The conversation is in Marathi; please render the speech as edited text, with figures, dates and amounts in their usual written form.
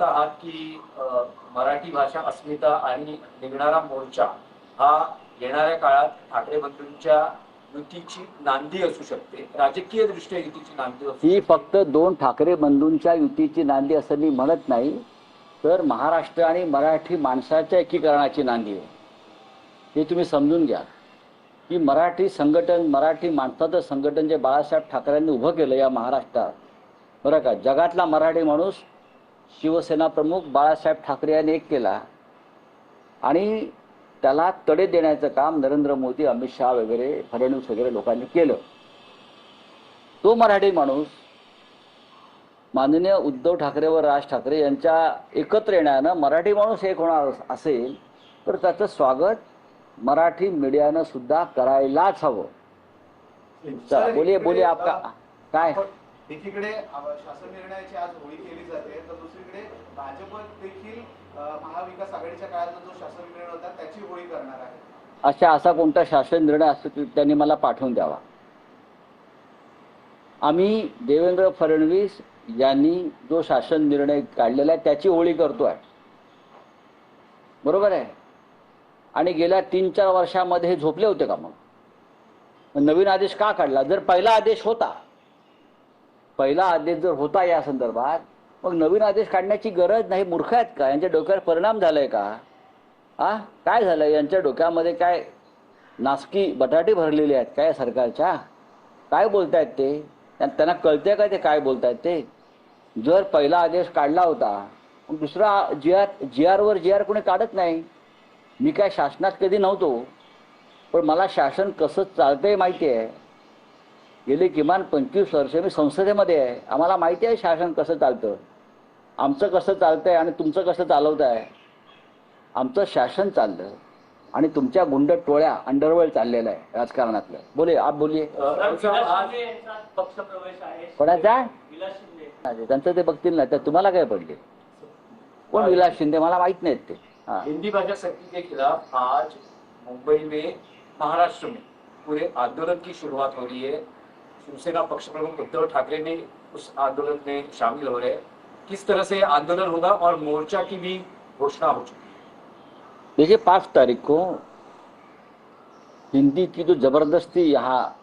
आहात की मराठी भाषा अस्मिता आणि निघणारा मोर्चा हा येणाऱ्या काळात ठाकरे बंधूंच्या युतीची नांदी असू शकते, राजकीय दृष्ट्या युतीची नांदी असू ही शकते. फक्त दोन ठाकरे बंधूंच्या युतीची नांदी असं मी म्हणत नाही, तर महाराष्ट्र आणि मराठी माणसाच्या एकीकरणाची नांदी आहे. हे तुम्ही समजून घ्या की मराठी संघटन, मराठी माणसाचं संघटन जे बाळासाहेब ठाकरेंनी उभं केलं या महाराष्ट्रात, बरं का, जगातला मराठी माणूस शिवसेना प्रमुख बाळासाहेब ठाकरे यांनी एक केला आणि त्याला तडे देण्याचं काम नरेंद्र मोदी, अमित शहा वगैरे, फडणवीस वगैरे लोकांनी केलं. तो मराठी माणूस माननीय उद्धव ठाकरे व राज ठाकरे यांच्या एकत्र येण्यानं मराठी माणूस एक होणार असेल तर त्याचं स्वागत मराठी मीडियानं सुद्धा करायलाच हवं. बोलिए बोलिए, आपका काय? एकीकडे शासन निर्णयाची आज होळी केली जाते, तर दुसरीकडे भाजप देखील महाविकास आघाडीच्या काळात जो शासन निर्णय होता त्याची होळी करणार आहे. असा कोणता शासन निर्णय असतो की त्यांनी मला पाठवून द्यावा. आम्ही देवेंद्र फडणवीस यांनी जो शासन निर्णय काढलेला आहे त्याची होळी करतोय, बरोबर आहे. आणि गेल्या 3-4 वर्षामध्ये हे झोपले होते का? मग नवीन आदेश का काढला? जर पहिला आदेश जर होता या संदर्भात, मग नवीन आदेश काढण्याची गरज नाही. मूर्ख आहेत का? यांच्या डोक्यावर परिणाम झालाय का? काय झालंय यांच्या डोक्यामध्ये? काय नासकी बटाटे भरलेले आहेत काय सरकारच्या? काय बोलतायत ते? त्यांना कळतंय का ते काय बोलतायत ते? जर पहिला आदेश काढला होता, मग दुसरा जी आर कोणी काढत नाही. मी काय शासनात कधी नव्हतो, पण मला शासन कसं चालतंय माहिती आहे. गेले किमान 25 वर्ष मी संसदेमध्ये आहे. आम्हाला माहिती आहे शासन कसं चालतं, आमचं कसं चालतंय आणि तुमचं कसं चालवताय. आमचं शासन चाललं आणि तुमच्या गुंड टोळ्या अंडरवर्ल्ड चाललेलं आहे राजकारणातलं. आप बोलिए. कोणाचा? त्यांचं ते बघतील ना, तर तुम्हाला काय पडले? कोण विलास शिंदे? मला माहित नाहीत ते. हिंदी भाषा सक्ती के खिलाफ आज मुंबई में, महाराष्ट्र में पूरे आंदोलन की शुरुआत हो रही है. शिवसेना पक्ष प्रमुख उद्धव ठाकरे ने उस आंदोलन में शामिल हो रहे हैं. किस तरह से आंदोलन होगा और मोर्चा की भी घोषणा हो चुकी है. देखिए 5 तारीख को हिंदी की जो जबरदस्ती यहाँ